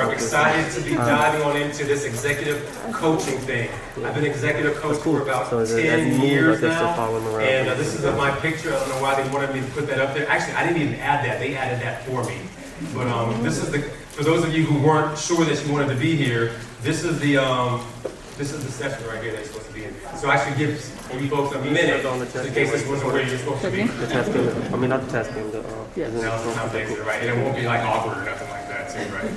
where I'm excited to be diving on into this executive coaching thing. I've been executive coach for about 10 years now, and this is my picture. I don't know why they wanted me to put that up there. Actually, I didn't even add that. They added that for me. But this is for those of you who weren't sure that you wanted to be here, this is the session right here that you're supposed to be in. So I should give you folks a minute in case this wasn't where you're supposed to be. The test game, I mean not the test game, the Now it's time to exit, right? And it won't be like awkward or nothing like that too, right?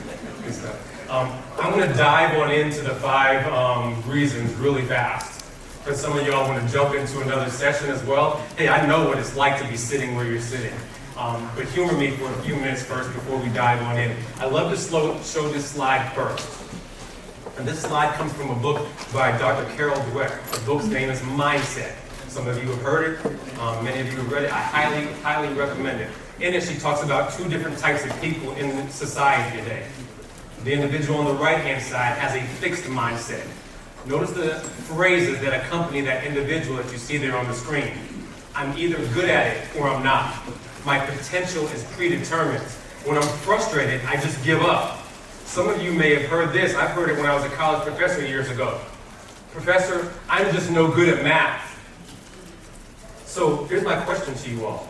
Good stuff. I'm gonna dive on into the 5 reasons really fast. Because some of y'all want to jump into another session as well. Hey, I know what it's like to be sitting where you're sitting. But humor me for a few minutes first before we dive on in. I love to show this slide first. And this slide comes from a book by Dr. Carol Dweck. The book's name is Mindset. Some of you have heard it. Many of you have read it. I highly, highly recommend it. In it, she talks about 2 different types of people in society today. The individual on the right-hand side has a fixed mindset. Notice the phrases that accompany that individual that you see there on the screen. I'm either good at it or I'm not. My potential is predetermined. When I'm frustrated, I just give up. Some of you may have heard this. I've heard it when I was a college professor years ago. Professor, I'm just no good at math. So here's my question to you all.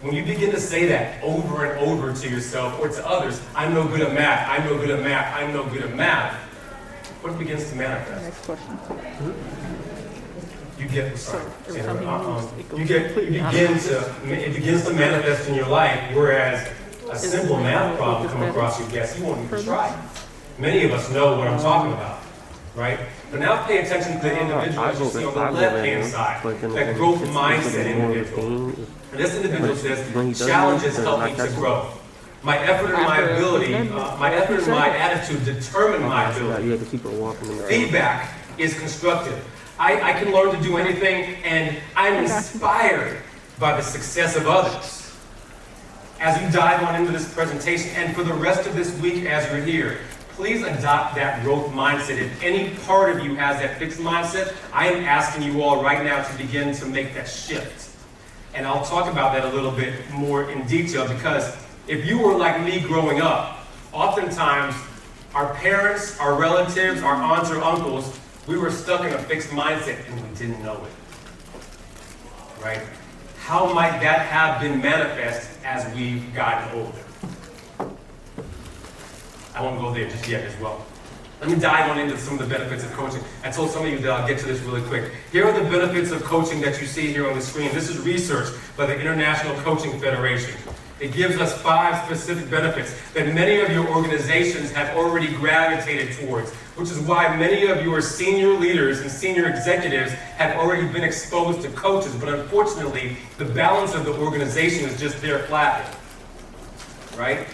When you begin to say that over and over to yourself or to others, I'm no good at math, I'm no good at math, I'm no good at math, what begins to manifest? Next question. You get, every time he moves, it begins to manifest in your life, whereas a simple math problem come across your desk, you won't even try. Many of us know what I'm talking about, right? But now pay attention to the individual as you see on the left-hand side, that growth mindset individual. And this individual says, challenges help me to grow. My effort and my ability, my effort and my attitude determine my ability. Feedback is constructive. I can learn to do anything, and I'm inspired by the success of others. As you dive on into this presentation, and for the rest of this week as you're here, please adopt that growth mindset. If any part of you has that fixed mindset, I am asking you all right now to begin to make that shift. And I'll talk about that a little bit more in detail, because if you were like me growing up, oftentimes our parents, our relatives, our aunts or uncles, we were stuck in a fixed mindset and we didn't know it, right? How might that have been manifest as we've gotten older? I won't go there just yet as well. Let me dive on into some of the benefits of coaching. I told some of you that I'll get to this really quick. Here are the benefits of coaching that you see here on the screen. This is research by the International Coaching Federation. It gives us 5 specific benefits that many of your organizations have already gravitated towards, which is why many of your senior leaders and senior executives have already been exposed to coaches, but unfortunately, the balance of the organization is just there flapping, right?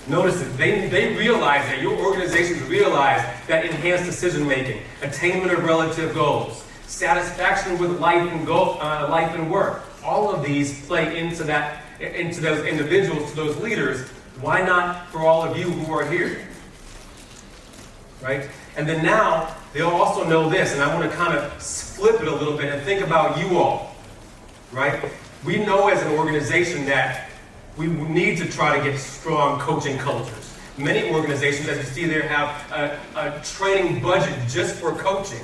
Notice it. They realize that, your organizations realize that enhanced decision-making, attainment of relative goals, satisfaction with life and work, all of these play into those individuals, to those leaders. Why not for all of you who are here? Right? And then now, they'll also know this, and I want to kind of flip it a little bit and think about you all. Right? We know as an organization that we need to try to get strong coaching cultures. Many organizations, as you see there, have a training budget just for coaching.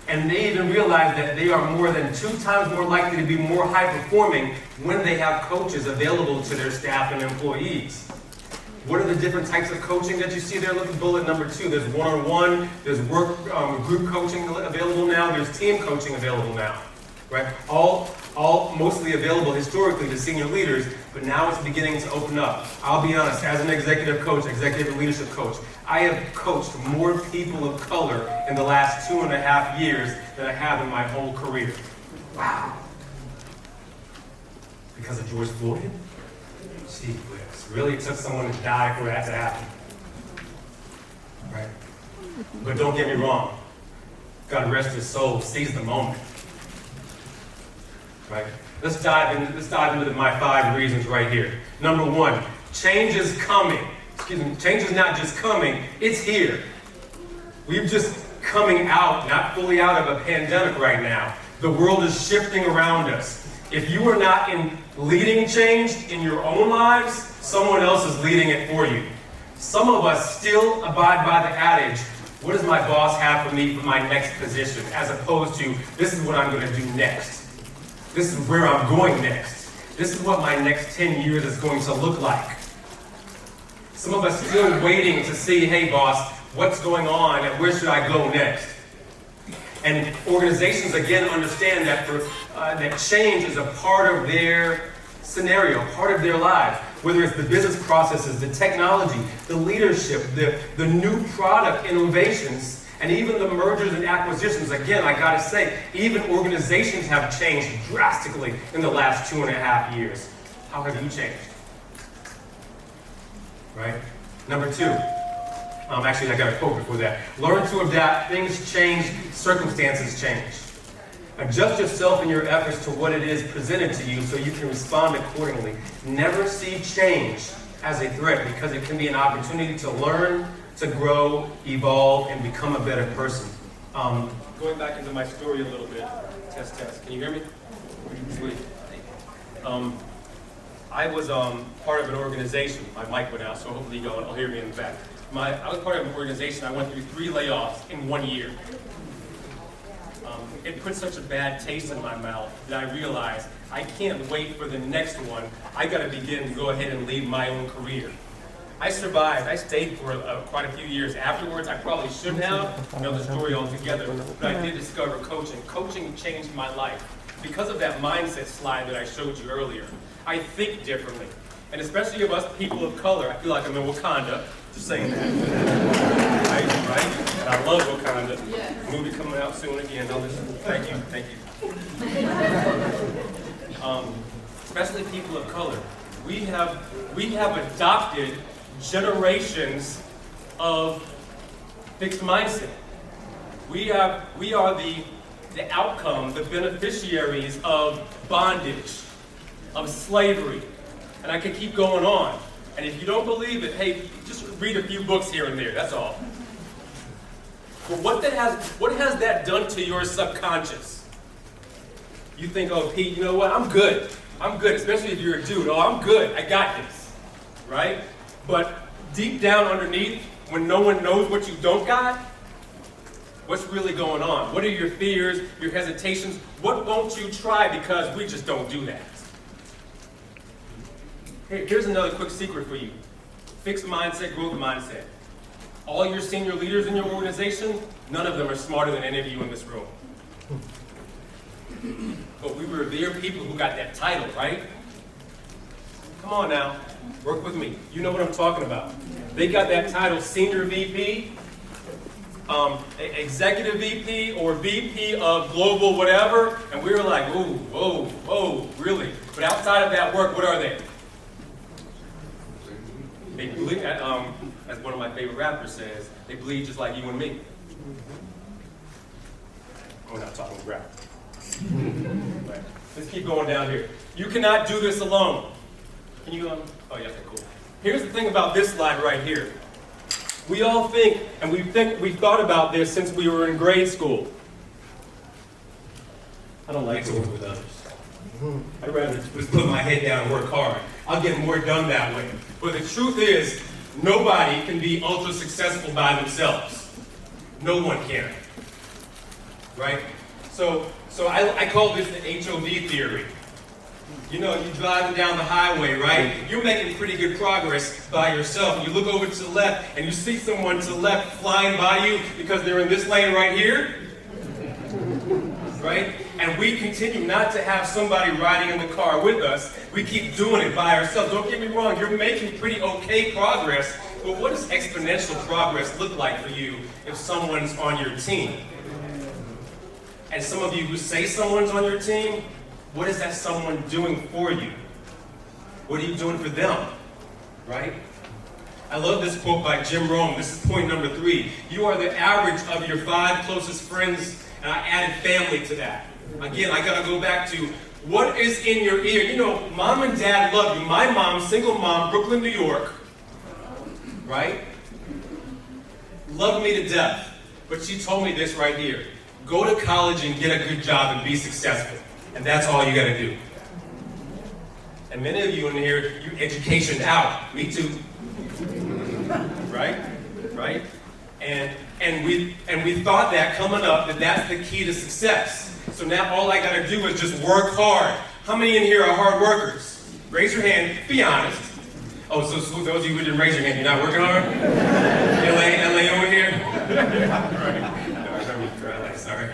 And they even realize that they are more than 2 times more likely to be more high-performing when they have coaches available to their staff and employees. What are the different types of coaching that you see there? Look at bullet number 2. There's one-on-one, there's work group coaching available now, there's team coaching available now. Right? All mostly available historically to senior leaders, but now it's beginning to open up. I'll be honest, as an executive coach, executive leadership coach, I have coached more people of color in the last 2.5 years than I have in my whole career. Wow. Because of George Floyd? Gee whiz. Really, it took someone to die for that to happen. Right? But don't get me wrong. God rest his soul, seize the moment. Right? Let's dive into my 5 reasons right here. Number 1, change is coming. Change is not just coming, it's here. We're just coming out, not fully out of a pandemic right now. The world is shifting around us. If you are not leading change in your own lives, someone else is leading it for you. Some of us still abide by the adage, what does my boss have for me for my next position, as opposed to, this is what I'm going to do next. This is where I'm going next. This is what my next 10 years is going to look like. Some of us still waiting to see, hey boss, what's going on and where should I go next? And organizations, again, understand that that change is a part of their scenario, part of their lives. Whether it's the business processes, the technology, the leadership, the new product innovations, and even the mergers and acquisitions. Again, I gotta say, even organizations have changed drastically in the last 2.5 years. How have you changed? Right? Number 2. Actually, I got a quote before that. Learn to adapt. Things change. Circumstances change. Adjust yourself and your efforts to what it is presented to you so you can respond accordingly. Never see change as a threat, because it can be an opportunity to learn, to grow, evolve, and become a better person. Going back into my story a little bit. Test, test. Can you hear me? Sweet. I was part of an organization. My mic went out, so hopefully you'll hear me in the back. I was part of an organization. I went through 3 layoffs in 1 year. It put such a bad taste in my mouth that I realized I can't wait for the next one. I got to begin to go ahead and lead my own career. I survived. I stayed for quite a few years afterwards. I probably shouldn't have, know the story altogether, but I did discover coaching. Coaching changed my life. Because of that mindset slide that I showed you earlier, I think differently. And especially of us people of color, I feel like I'm in Wakanda, just saying that. Right? And I love Wakanda. Yes. Movie coming out soon again. Thank you. Especially people of color. We have adopted generations of fixed mindset. We are the outcome, the beneficiaries of bondage, of slavery. And I could keep going on. And if you don't believe it, hey, just read a few books here and there, that's all. But what has that done to your subconscious? You think, oh, Pete, you know what, I'm good, especially if you're a dude. Oh, I'm good, I got this, right? But deep down underneath, when no one knows what you don't got, what's really going on? What are your fears, your hesitations? What won't you try because we just don't do that? Hey, here's another quick secret for you. Fixed mindset, growth mindset. All your senior leaders in your organization, none of them are smarter than any of you in this room. But we revere people who got that title, right? Come on now, work with me. You know what I'm talking about. They got that title, senior VP, executive VP, or VP of global whatever, and we were like, ooh, whoa, whoa, really? But outside of that work, what are they? They bleed, as one of my favorite rappers says, they bleed just like you and me. We're not talking rap. Right. Let's keep going down here. You cannot do this alone. Can you, oh yeah, okay, cool. Here's the thing about this slide right here. We all think, and we've thought about this since we were in grade school. I don't like to work with others. I'd rather just put my head down and work hard. I'll get more done that way. But the truth is, nobody can be ultra successful by themselves. No one can. Right? So I call this the HOV theory. You know, you're driving down the highway, right? You're making pretty good progress by yourself. You look over to the left and you see someone to the left flying by you because they're in this lane right here. Right? And we continue not to have somebody riding in the car with us. We keep doing it by ourselves. Don't get me wrong, you're making pretty okay progress, but what does exponential progress look like for you if someone's on your team? And some of you who say someone's on your team, what is that someone doing for you? What are you doing for them? Right? I love this quote by Jim Rohn. This is point number 3. You are the average of your 5 closest friends, and I added family to that. Again, I gotta go back to what is in your ear. You know, mom and dad love you. My mom, single mom, Brooklyn, New York, right? Loved me to death. But she told me this right here. Go to college and get a good job and be successful. And that's all you gotta do. And many of you in here, you education out. Me too. right? Right? And we thought that coming up that that's the key to success. So now all I gotta do is just work hard. How many in here are hard workers? Raise your hand, be honest. Oh, so those of you who didn't raise your hand, you're not working hard? LA over here? Right. No, sorry.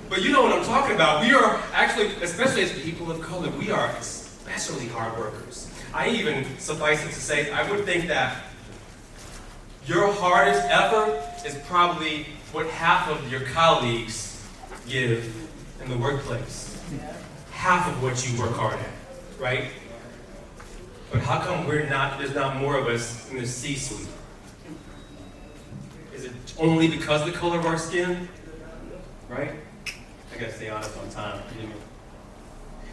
But you know what I'm talking about. We are actually, especially as people of color, we are especially hard workers. I even, suffice it to say, I would think that your hardest effort is probably what half of your colleagues give in the workplace. Half of what you work hard at, right? But how come there's not more of us in the C-suite? Is it only because of the color of our skin? Right? I gotta stay honest on time, forgive me.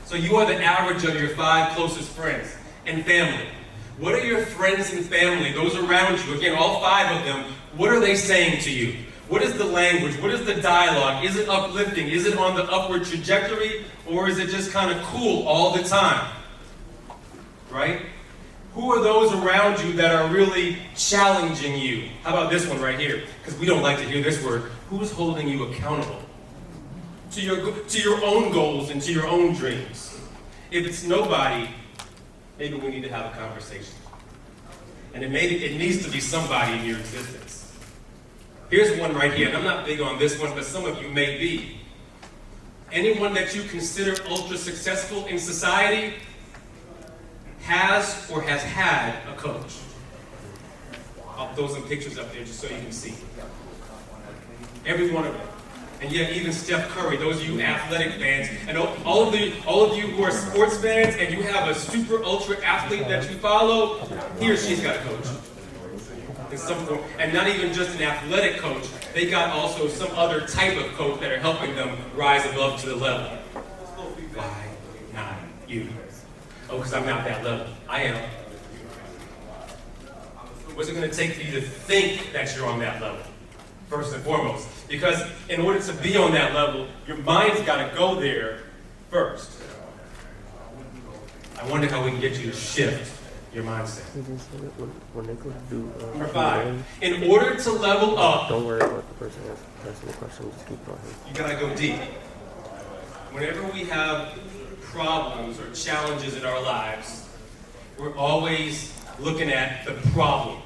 So you are the average of your 5 closest friends and family. What are your friends and family, those around you, again, all 5 of them, what are they saying to you? What is the language? What is the dialogue? Is it uplifting? Is it on the upward trajectory? Or is it just kind of cool all the time? Right? Who are those around you that are really challenging you? How about this one right here? Because we don't like to hear this word. Who's holding you accountable to your own goals and to your own dreams? If it's nobody, maybe we need to have a conversation. And it needs to be somebody in your existence. Here's one right here, and I'm not big on this one, but some of you may be. Anyone that you consider ultra successful in society has or has had a coach. I'll throw some pictures up there just so you can see. Every one of them. And yet even Steph Curry, those of you athletic fans, and all of you who are sports fans and you have a super ultra athlete that you follow, he or she's got a coach. In some form. And not even just an athletic coach, they got also some other type of coach that are helping them rise above to the level. Why not you? Oh, because I'm not that level. I am. What's it going to take for you to think that you're on that level? First and foremost. Because in order to be on that level, your mind's got to go there first. I wonder how we can get you to shift your mindset. When they go to do, Number 5, in order to level up, don't worry about the person asking the question, just keep going. you gotta go deep. Whenever we have problems or challenges in our lives, we're always looking at the problem,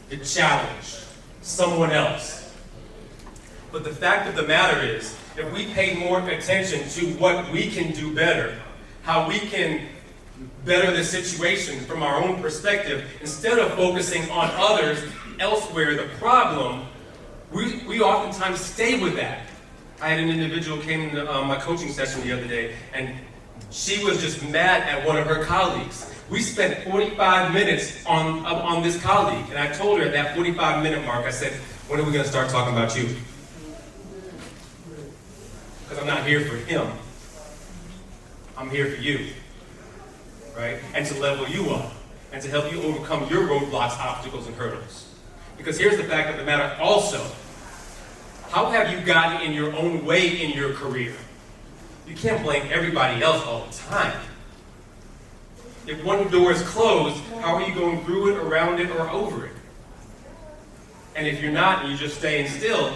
the challenge, someone else. But the fact of the matter is, if we pay more attention to what we can do better, how we can better the situation from our own perspective, instead of focusing on others elsewhere, the problem, we oftentimes stay with that. I had an individual came to my coaching session the other day, and she was just mad at one of her colleagues. We spent 45 minutes on this colleague, and I told her at that 45-minute mark, I said, when are we going to start talking about you? Because I'm not here for him. I'm here for you. Right? And to level you up, and to help you overcome your roadblocks, obstacles, and hurdles. Because here's the fact of the matter also. How have you gotten in your own way in your career? You can't blame everybody else all the time. If one door is closed, how are you going through it, around it, or over it? And if you're not, and you're just staying still,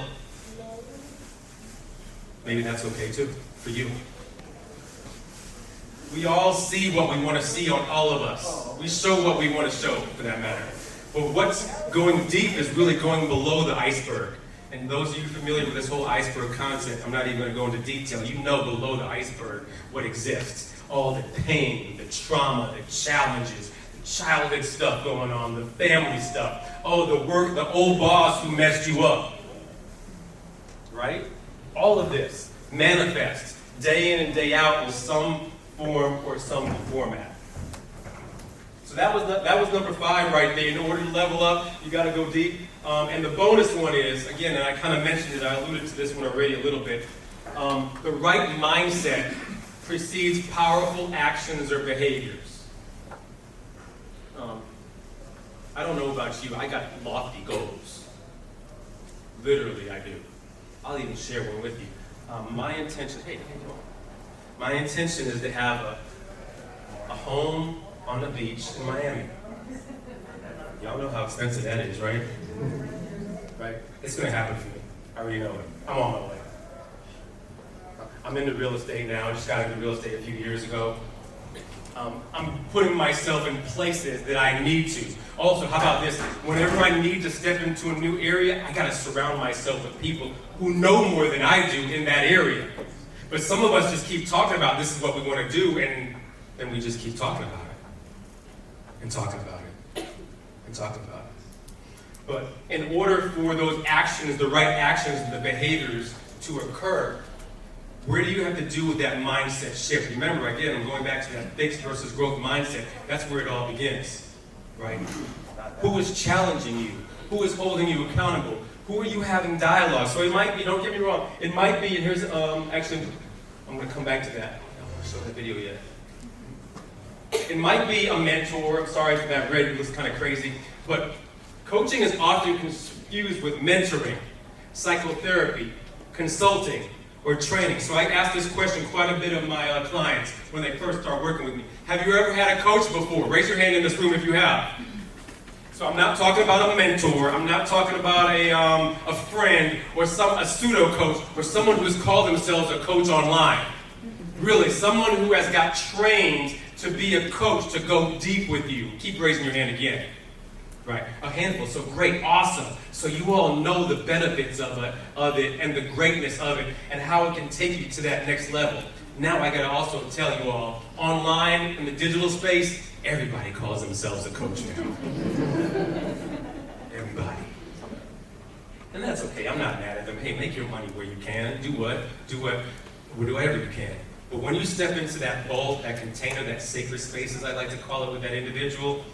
maybe that's okay too, for you. We all see what we want to see on all of us. We show what we want to show, for that matter. But what's going deep is really going below the iceberg. And those of you familiar with this whole iceberg concept, I'm not even going to go into detail. You know below the iceberg what exists. All the pain, the trauma, the challenges, the childhood stuff going on, the family stuff. Oh, the work, the old boss who messed you up. Right? All of this manifests day in and day out in some form or some format. So that was number 5 right there. In order to level up, you got to go deep. And the bonus one is, again, and I kind of mentioned it, I alluded to this one already a little bit. The right mindset precedes powerful actions or behaviors. I don't know about you, I got lofty goals. Literally, I do. I'll even share one with you. My intention, hey, come on. My intention is to have a home on the beach in Miami. Y'all know how expensive that is, right? Right? It's gonna happen for me. I already know it. I'm on my way. I'm into real estate now. I just got into real estate a few years ago. I'm putting myself in places that I need to. Also, how about this? Whenever I need to step into a new area, I gotta surround myself with people who know more than I do in that area. But some of us just keep talking about this is what we want to do, and then we just keep talking about it. And talking about it. And talking about it. But in order for those actions, the right actions, the behaviors to occur, where do you have to do with that mindset shift? Remember, again, I'm going back to that fixed versus growth mindset. That's where it all begins, right? Who is challenging you? Who is holding you accountable? Who are you having dialogue? So it might be, don't get me wrong, it might be, and here's, actually, I'm going to come back to that. I don't want to show that video yet. It might be a mentor. I'm sorry for that red, it looks kind of crazy. But coaching is often confused with mentoring, psychotherapy, consulting, or training. So I ask this question quite a bit of my clients when they first start working with me. Have you ever had a coach before? Raise your hand in this room if you have. So I'm not talking about a mentor. I'm not talking about a friend or a pseudo coach or someone who's called themselves a coach online. Really, someone who has got trained to be a coach, to go deep with you. Keep raising your hand again. Right, a handful. So great, awesome. So you all know the benefits of it and the greatness of it and how it can take you to that next level. Now I gotta also tell you all, online, in the digital space, everybody calls themselves a coach now. Everybody. And that's okay, I'm not mad at them. Hey, make your money where you can. Do whatever you can. But when you step into that vault, that container, that sacred space, as I like to call it, with that individual,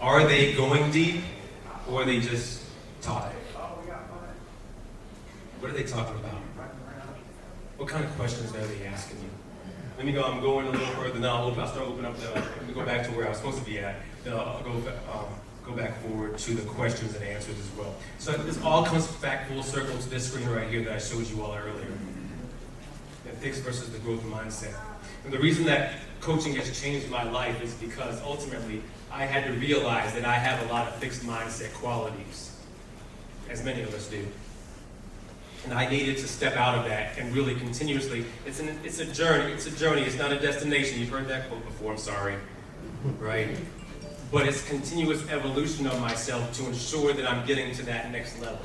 are they going deep, or are they just talking? What are they talking about? What kind of questions are they asking you? Let me go, I'm going a little further now. I'll start opening up let me go back to where I was supposed to be at. Then I'll go back forward to the questions and answers as well. So this all comes back full circle to this screen right here that I showed you all earlier. The fixed versus the growth mindset. And the reason that coaching has changed my life is because ultimately I had to realize that I have a lot of fixed mindset qualities, as many of us do. And I needed to step out of that and really continuously, it's a journey, it's not a destination. You've heard that quote before, I'm sorry, right? But it's continuous evolution of myself to ensure that I'm getting to that next level.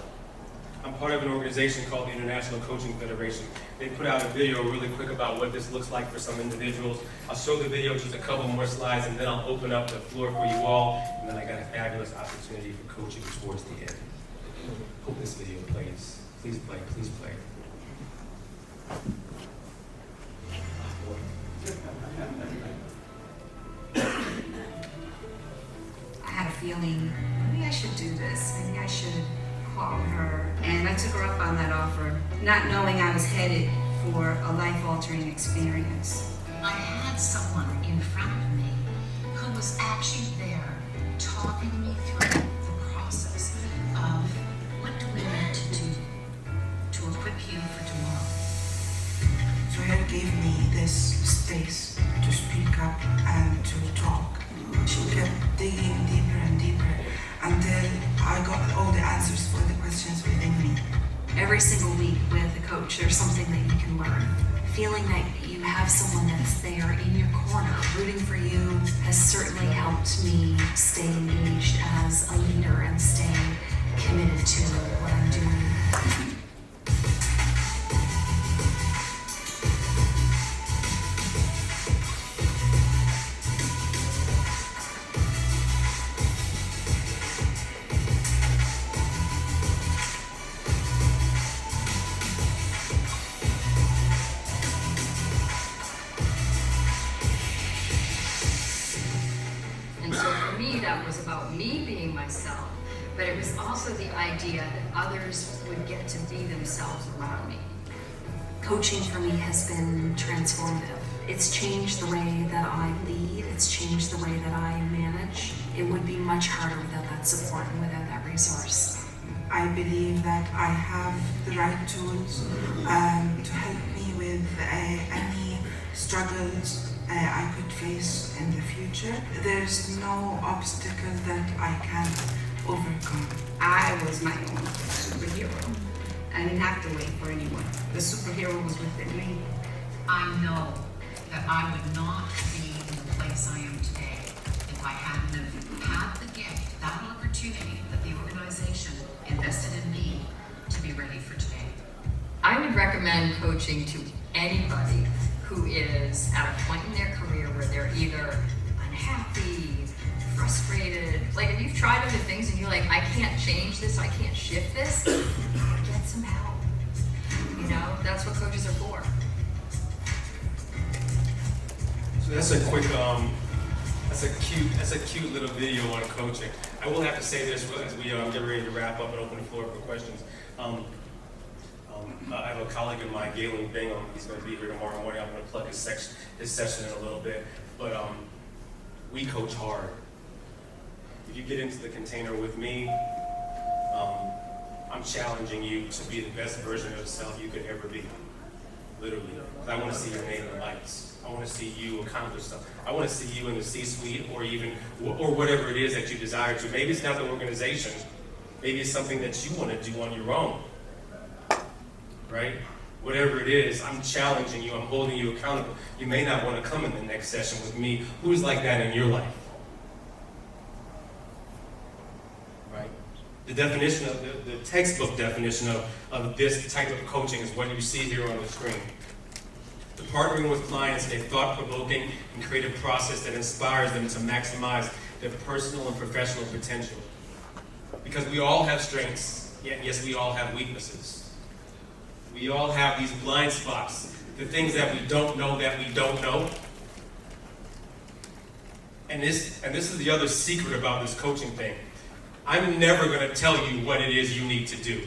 I'm part of an organization called the International Coaching Federation. They put out a video really quick about what this looks like for some individuals. I'll show the video, just a couple more slides, and then I'll open up the floor for you all. And then I got a fabulous opportunity for coaching towards the end. Hope this video plays. Please play, please play. I had a feeling, maybe I should do this. Maybe I should call her. And I took her up on that offer, not knowing I was headed for a life-altering experience. I had someone in front of me who was actually there talking me through the process of what do we need to do to equip you for tomorrow. Joelle gave me this space to speak up and to talk. She kept digging deeper and deeper until I got all the answers for the questions within me. Every single week with a coach, there's something that you can learn. Feeling that you have someone that's there in your corner, rooting for you, has certainly helped me stay engaged as a leader and stay committed to what I'm doing. And so for me, that was about me being myself, but it was also the idea that others would get to be themselves around me. Coaching for me has been transformative. It's changed the way that I lead. It's changed the way that I manage. It would be much harder without that support and without that resource. I believe that I have the right tools to help me with any struggles I could face in the future. There's no obstacle that I can't overcome. I was my own superhero. I didn't have to wait for anyone. The superhero was within me. I know that I would not be in the place I am today if I hadn't have had the gift, that opportunity that the organization invested in me to be ready for today. I would recommend coaching to anybody who is at a point in their career where they're either unhappy, frustrated, like if you've tried other things and you're like, I can't change this, I can't shift this, get some help. You know, that's what coaches are for. So that's a quick, that's a cute little video on coaching. I will have to say this as we get ready to wrap up and open the floor for questions. I have a colleague of mine, Galen Bingham. He's going to be here tomorrow morning. I'm going to plug his session in a little bit. But we coach hard. If you get into the container with me, I'm challenging you to be the best version of yourself you could ever be. Literally. Because I want to see your name in the lights. I want to see you accomplish stuff. I want to see you in the C-suite or whatever it is that you desire to. Maybe it's not the organization. Maybe it's something that you want to do on your own. Right? Whatever it is, I'm challenging you, I'm holding you accountable. You may not want to come in the next session with me. Who's like that in your life? Right? The definition of, the textbook definition of this type of coaching is what you see here on the screen. The partnering with clients in a thought-provoking and creative process that inspires them to maximize their personal and professional potential. Because we all have strengths, yet yes, we all have weaknesses. We all have these blind spots, the things that we don't know that we don't know. And this is the other secret about this coaching thing. I'm never going to tell you what it is you need to do.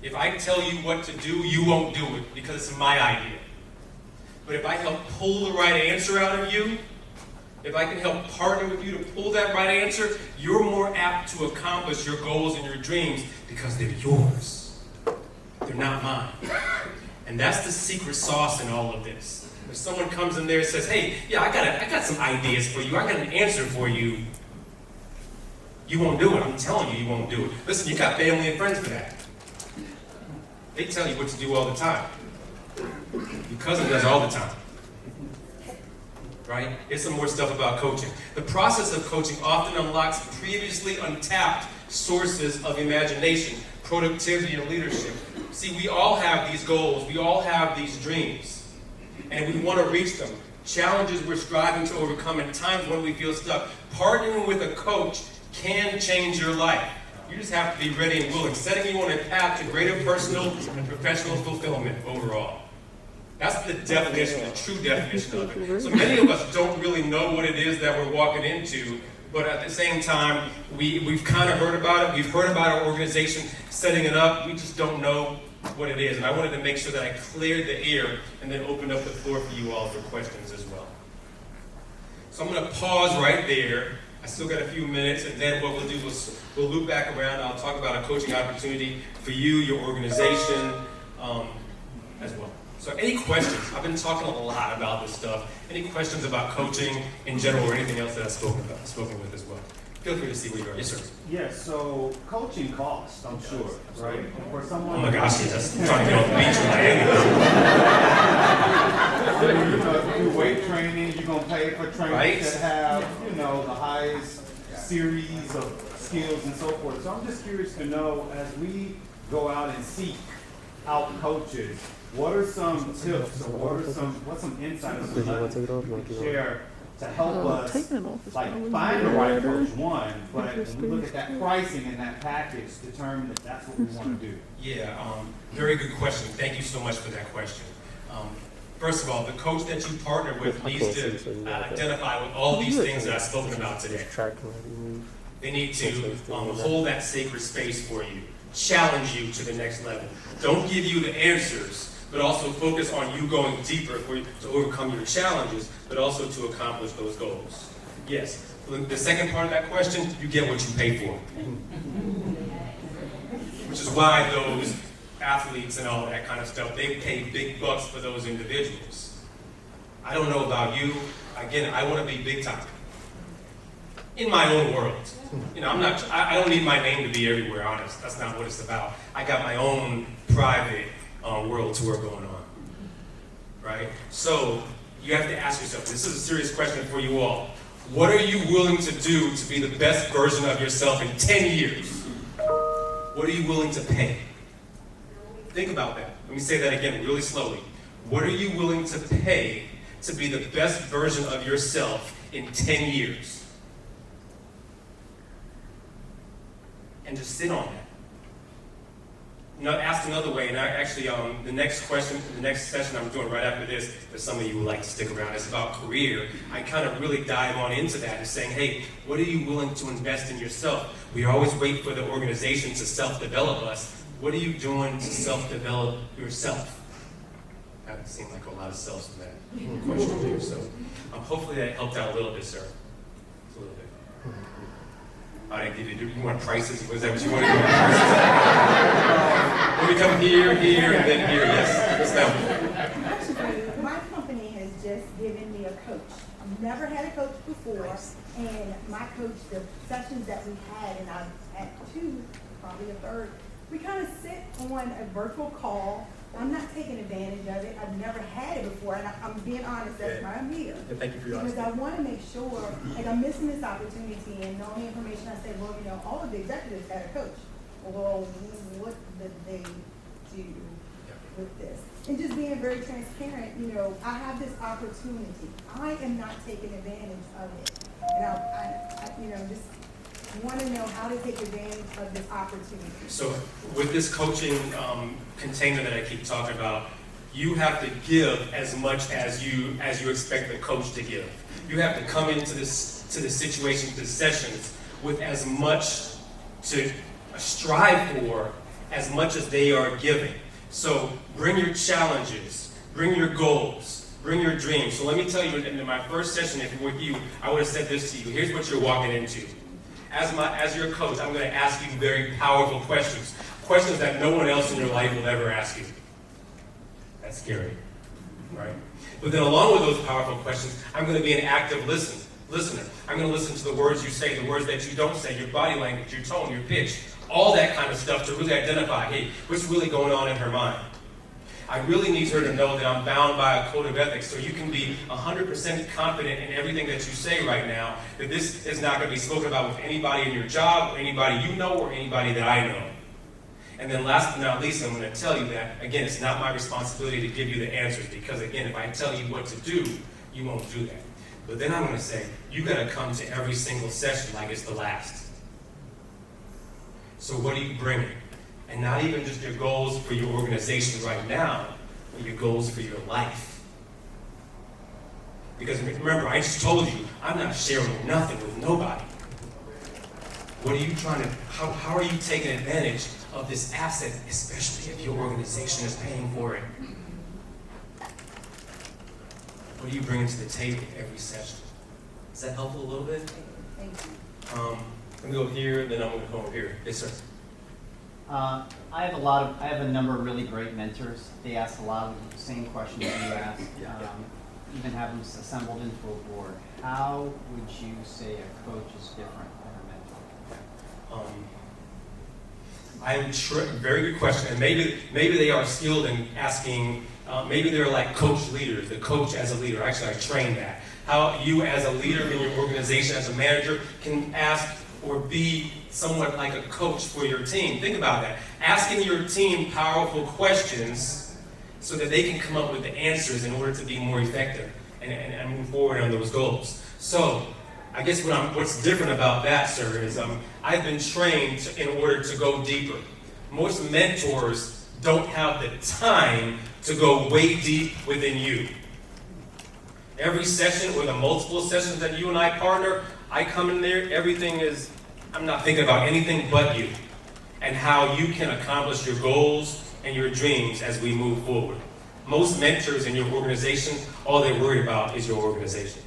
If I tell you what to do, you won't do it because it's my idea. But if I help pull the right answer out of you, if I can help partner with you to pull that right answer, you're more apt to accomplish your goals and your dreams because they're yours. They're not mine. And that's the secret sauce in all of this. If someone comes in there and says, hey, yeah, I got some ideas for you, I got an answer for you, you won't do it. I'm telling you, you won't do it. Listen, you got family and friends for that. They tell you what to do all the time. Your cousin does all the time. Right? Here's some more stuff about coaching. The process of coaching often unlocks previously untapped sources of imagination, productivity, and leadership. See, we all have these goals, we all have these dreams, and we want to reach them. Challenges we're striving to overcome at times when we feel stuck. Partnering with a coach can change your life. You just have to be ready and willing, setting you on a path to greater personal and professional fulfillment overall. That's the definition, the true definition of it. So many of us don't really know what it is that we're walking into, but at the same time, we've kind of heard about it. We've heard about our organization setting it up. We just don't know what it is. And I wanted to make sure that I cleared the air and then opened up the floor for you all for questions as well. So I'm going to pause right there. I still got a few minutes, and then what we'll do is we'll loop back around. I'll talk about a coaching opportunity for you, your organization, as well. So any questions? I've been talking a lot about this stuff. Any questions about coaching in general or anything else that I've spoken with as well? Feel free to see where you are. Yes, sir. Yes, so coaching costs, I'm sure, right? For someone. Oh my gosh, yes. I'm trying to get on the beach in Miami. If you do weight training, you're going to pay for trainers Right. that have, the highest series of skills and so forth. So I'm just curious to know, as we go out and seek out coaches, what are some tips or what's some insights Did you want to take it off? you can share to help us Take that off. It's like probably find the right better. coach, one, but when we look at that pricing and that package, determine that that's what we want to do. Yeah, very good question. Thank you so much for that question. First of all, the coach that you partner with needs to identify with all these things that I've spoken about today. Tracking how you move. They need to hold that sacred space for you, challenge you to the next level. Don't give you the answers, but also focus on you going deeper to overcome your challenges, but also to accomplish those goals. Yes, the second part of that question, you get what you pay for. Which is why those athletes and all that kind of stuff, they pay big bucks for those individuals. I don't know about you. Again, I want to be big time. In my own world. You know, I don't need my name to be everywhere, honest. That's not what it's about. I got my own private world tour going on. Right? So, you have to ask yourself, this is a serious question for you all. What are you willing to do to be the best version of yourself in 10 years? What are you willing to pay? Think about that. Let me say that again really slowly. What are you willing to pay to be the best version of yourself in 10 years? And just sit on that. Now, asked another way, and the next session I'm doing right after this, that some of you would like to stick around, it's about career. I kind of really dive on into that and saying, hey, what are you willing to invest in yourself? We always wait for the organization to self-develop us. What are you doing to self-develop yourself? Haven't seemed like a lot of selves in that question here, so hopefully that helped out a little bit, sir. Just a little bit. I didn't give you want prices? Was that what you wanted to do? Let me come here, and then here. Yes, ma'am. Actually, my company has just given me a coach. I've never had a coach before, and my coach, the sessions that we had, and I've had two, probably a third, we kind of sit on a virtual call. I'm not taking advantage of it. I've never had it before, and I'm being honest, that's why I'm here. Yeah, thank you for your Because honesty. I want to make sure, like I'm missing this opportunity, and the only information I said, well, you know, all of the executives had a coach. Well, what did they do with this? And just being very transparent, you know, I have this opportunity. I am not taking advantage of it. And I you know, just want to know how to take advantage of this opportunity. So with this coaching container that I keep talking about, you have to give as much as you expect the coach to give. You have to come into the situation, to the sessions, with as much to strive for as much as they are giving. So bring your challenges, bring your goals, bring your dreams. So let me tell you, in my first session with you, I would have said this to you. Here's what you're walking into. As your coach, I'm going to ask you very powerful questions. Questions that no one else in your life will ever ask you. That's scary, right? But then along with those powerful questions, I'm going to be an active listener. I'm going to listen to the words you say, the words that you don't say, your body language, your tone, your pitch, all that kind of stuff to really identify, hey, what's really going on in her mind? I really need her to know that I'm bound by a code of ethics, so you can be 100% confident in everything that you say right now, that this is not going to be spoken about with anybody in your job, or anybody you know, or anybody that I know. And then last but not least, I'm going to tell you that, again, it's not my responsibility to give you the answers, because again, if I tell you what to do, you won't do that. But then I'm going to say, you got to come to every single session like it's the last. So what are you bringing? And not even just your goals for your organization right now, but your goals for your life. Because remember, I just told you, I'm not sharing nothing with nobody. What are you trying to, how are you taking advantage of this asset, especially if your organization is paying for it? What are you bringing to the table every session? Is that helpful a little bit? Thank you. Let me go here, then I'm going to come over here. Yes, sir. I have a number of really great mentors. They ask a lot of the same questions you ask. Even have them assembled into a board. How would you say a coach is different than a mentor? Very good question. And maybe they are skilled in asking. Maybe they're like coach leaders. The coach as a leader. Actually, I trained that. How you as a leader in your organization, as a manager, can ask or be somewhat like a coach for your team. Think about that. Asking your team powerful questions so that they can come up with the answers in order to be more effective and move forward on those goals. So, I guess what's different about that, sir, is I've been trained in order to go deeper. Most mentors don't have the time to go way deep within you. Every session or the multiple sessions that you and I partner, I come in there, I'm not thinking about anything but you and how you can accomplish your goals and your dreams as we move forward. Most mentors in your organization, all they're worried about is your organization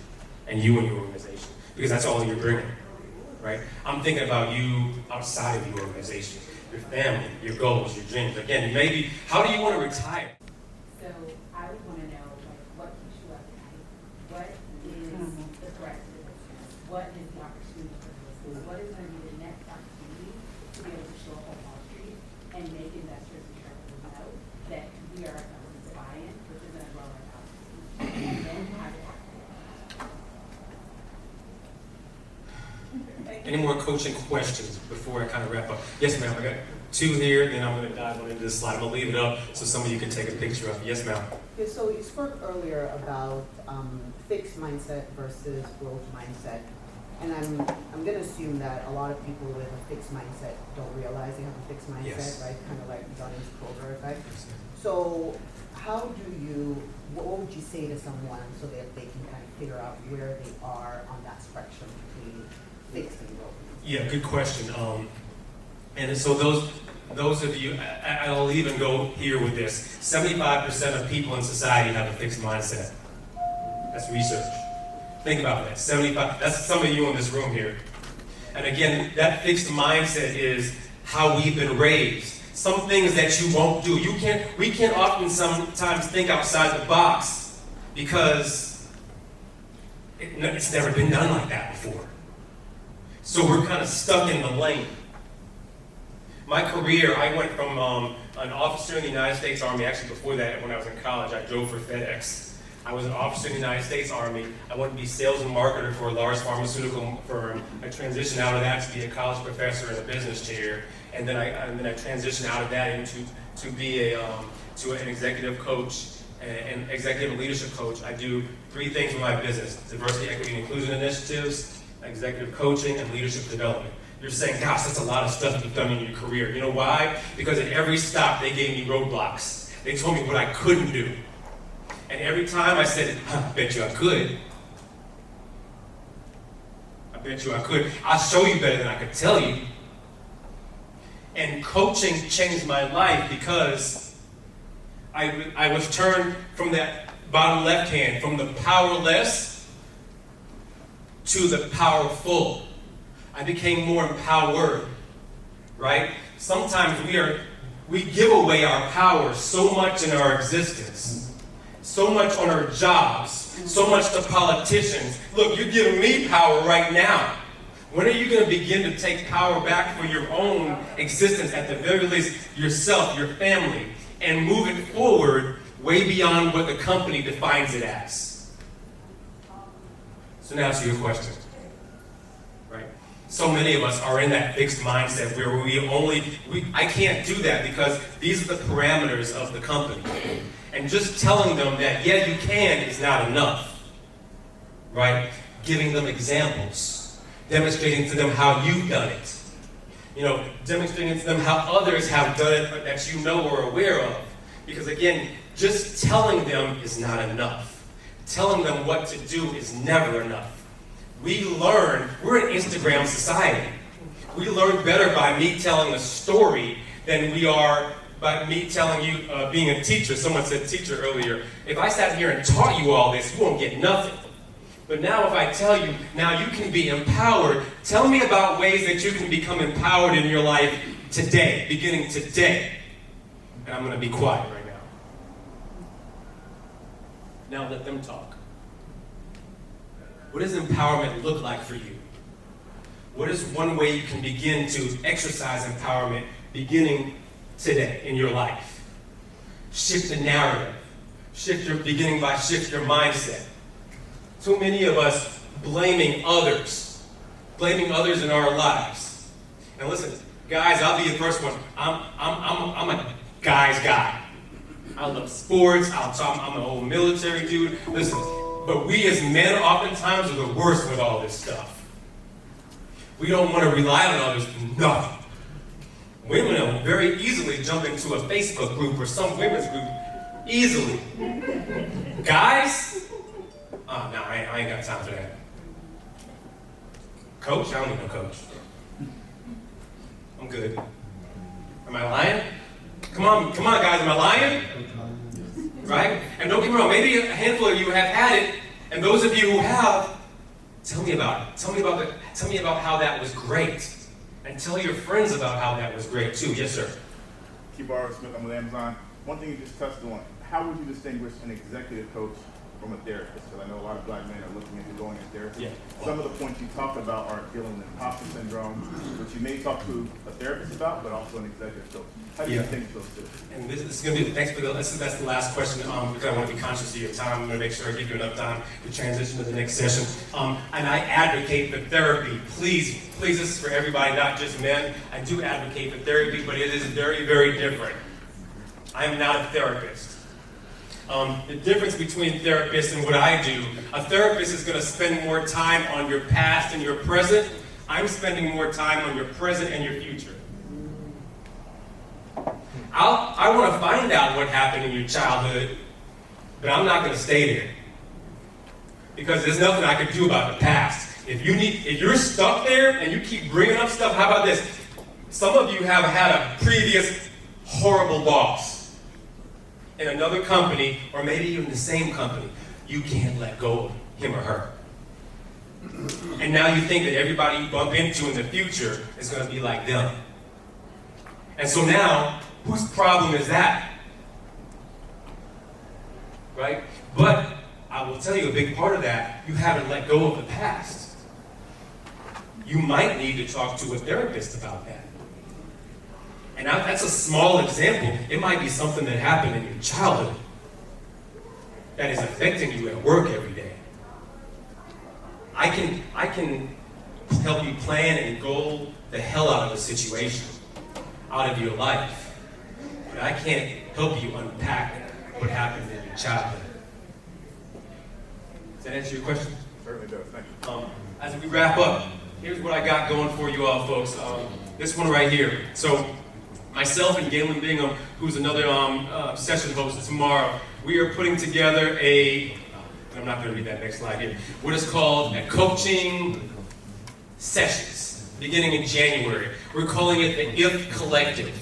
and you and your organization, because that's all you're bringing, right? I'm thinking about you outside of your organization, your family, your goals, your dreams. Again, maybe, how do you want to retire? So I would want to know, like, what keeps you up at night? Any more coaching questions before I kind of wrap up? Yes, ma'am. I got 2 here, then I'm going to dive on into this slide. I'm going to leave it up so some of you can take a picture of it. Yes, ma'am. Yeah, so you spoke earlier about fixed mindset versus growth mindset. And I'm going to assume that a lot of people with a fixed mindset don't realize they have a fixed mindset, Yes. right? Kind of like Dunning-Kruger effect. So what would you say to someone so that they can kind of figure out where they are on that spectrum between fixed and growth? Yeah, good question. And so those of you, I'll even go here with this. 75% of people in society have a fixed mindset. That's research. Think about that. 75, that's some of you in this room here. And again, that fixed mindset is how we've been raised. Some things that you won't do. We can't often sometimes think outside the box because it's never been done like that before. So we're kind of stuck in the lane. My career, I went from an officer in the United States Army. Actually, before that, when I was in college, I drove for FedEx. I was an officer in the United States Army. I went to be sales and marketer for a large pharmaceutical firm. I transitioned out of that to be a college professor and a business chair, and then I transitioned out of that into to be an executive coach and executive leadership coach. I do 3 things with my business: diversity, equity, and inclusion initiatives, executive coaching, and leadership development. You're saying, gosh, that's a lot of stuff you've done in your career. You know why? Because at every stop, they gave me roadblocks. They told me what I couldn't do. And every time I said, I bet you I could. I bet you I could. I'll show you better than I could tell you. And coaching changed my life because I was turned from that bottom left hand, from the powerless to the powerful. I became more empowered, right? Sometimes we give away our power so much in our existence, so much on our jobs, so much to politicians. Look, you're giving me power right now. When are you going to begin to take power back for your own existence, at the very least, yourself, your family, and move it forward way beyond what the company defines it as? So now to your question. So many of us are in that fixed mindset where I can't do that because these are the parameters of the company. And just telling them that, yeah, you can is not enough, right? Giving them examples, demonstrating to them how you've done it. Demonstrating to them how others have done it that you know or are aware of. Because again, just telling them is not enough. Telling them what to do is never enough. We're an Instagram society. We learn better by me telling a story than we are by me telling you, being a teacher. Someone said teacher earlier. If I sat here and taught you all this, you won't get nothing. But now if I tell you, now you can be empowered, tell me about ways that you can become empowered in your life today, beginning today. And I'm going to be quiet right now. Now let them talk. What does empowerment look like for you? What is one way you can begin to exercise empowerment beginning today in your life? Shift the narrative. Shift your mindset. Too many of us blaming others in our lives. And listen, guys, I'll be the first one. I'm a guy's guy. I love sports. I'm an old military dude. Listen. But we as men oftentimes are the worst with all this stuff. We don't want to rely on others for nothing. Women will very easily jump into a Facebook group or some women's group. Easily. Guys? Oh, no, I ain't got time for that. Coach? I don't need no coach. I'm good. Am I lying? Come on, guys, am I lying? Right? And don't get me wrong, maybe a handful of you have had it, and those of you who have, tell me about it. Tell me about how that was great. And tell your friends about how that was great too. Yes, sir. Kibara Smith, I'm with Amazon. One thing you just touched on, how would you distinguish an executive coach from a therapist, because I know a lot of black men are looking into going to therapy. Yeah. Some of the points you talked about are dealing with imposter syndrome, which you may talk to a therapist about, but also an executive coach. How do you Yeah. think those two? And this is going to be, thanks for that's the last question, because I want to be conscious of your time. I'm going to make sure I give you enough time to transition to the next session. And I advocate for therapy. Please, this is for everybody, not just men. I do advocate for therapy, but it is very, very different. I am not a therapist. The difference between therapists and what I do, a therapist is going to spend more time on your past and your present. I'm spending more time on your present and your future. I want to find out what happened in your childhood, but I'm not going to stay there. Because there's nothing I can do about the past. If you're stuck there and you keep bringing up stuff, how about this? Some of you have had a previous horrible boss in another company, or maybe even the same company. You can't let go of him or her. And now you think that everybody you bump into in the future is going to be like them. And so now, whose problem is that? Right? But I will tell you a big part of that, you haven't let go of the past. You might need to talk to a therapist about that. And that's a small example. It might be something that happened in your childhood that is affecting you at work every day. I can help you plan and goal the hell out of a situation, out of your life. But I can't help you unpack what happened in your childhood. Does that answer your question? Certainly does. Thank you. As we wrap up, here's what I got going for you all, folks. This one right here. So, myself and Galen Bingham, who's another session host tomorrow, we are putting together I'm not going to read that next slide here, what is called a coaching sessions, beginning in January. We're calling it the IF Collective.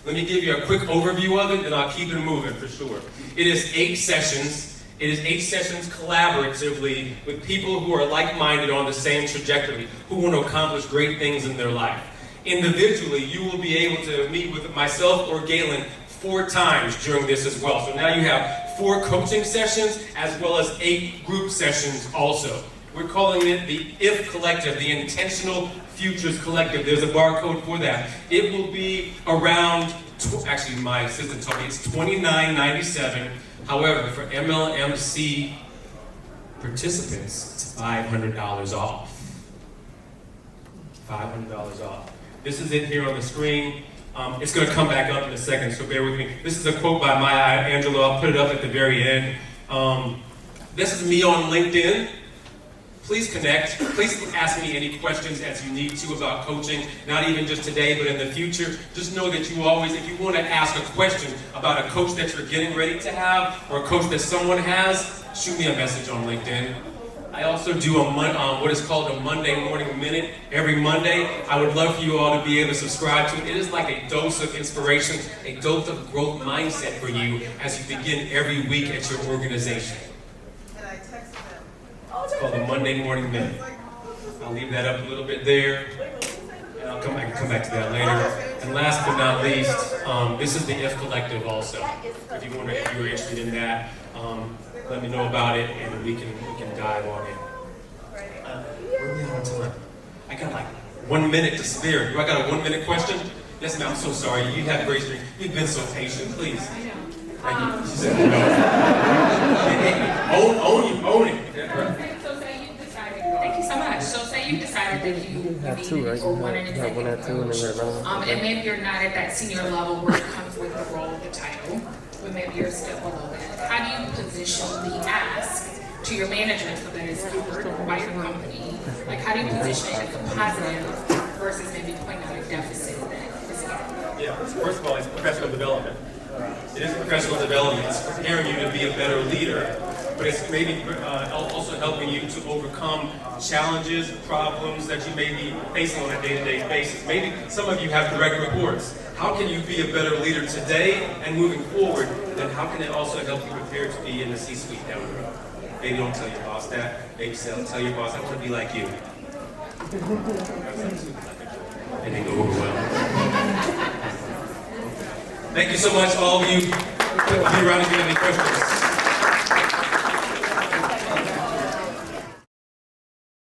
Let me give you a quick overview of it, and I'll keep it moving for sure. It is 8 sessions. It is 8 sessions collaboratively with people who are like-minded on the same trajectory, who want to accomplish great things in their life. Individually, you will be able to meet with myself or Galen 4 times during this as well. So now you have 4 coaching sessions as well as 8 group sessions also. We're calling it the IF Collective, the Intentional Futures Collective. There's a barcode for that. It will be around, actually my assistant told me it's $29.97. However, for MLMC participants, it's $500 off. $500 off. This is it here on the screen. It's going to come back up in a second, so bear with me. This is a quote by Maya Angelou. I'll put it up at the very end. This is me on LinkedIn. Please connect. Please ask me any questions as you need to about coaching, not even just today, but in the future. Just know that you always, if you want to ask a question about a coach that you're getting ready to have, or a coach that someone has, shoot me a message on LinkedIn. I also do what is called a Monday Morning Minute every Monday. I would love for you all to be able to subscribe to it. It is like a dose of inspiration, a dose of growth mindset for you as you begin every week at your organization. It's called the Monday Morning Minute. I'll leave that up a little bit there, and I can come back to that later. And last but not least, this is the IF Collective also. If you're interested in that, let me know about it, and we can dive on in. Where are we at on time? I got like 1 minute to spare. Do I got a 1 minute question? Yes, ma'am. I'm so sorry. You have great strength. You've been so patient. Please. Thank you. She said no. Own it. So say you decided, thank you so much. So say you decided that you have needed 2, right? or want an You have one executive at 2 and then coach. another one. And maybe you're not at that senior level where it comes with the role, the title, but maybe you're a step below that. How do you position the ask to your management so that it's covered by your company? Like, how do you position it as a positive versus maybe pointing out a deficit that is there? Yeah, first of all, it's professional development. It is professional development. It's preparing you to be a better leader, but it's maybe also helping you to overcome challenges, problems that you may be facing on a day-to-day basis. Maybe some of you have direct reports. How can you be a better leader today and moving forward? And how can it also help you prepare to be in the C-suite down the road? Maybe don't tell your boss that. Maybe tell your boss, I want to be like you. And they go over well. Thank you so much, all of you. Be around if you have any questions.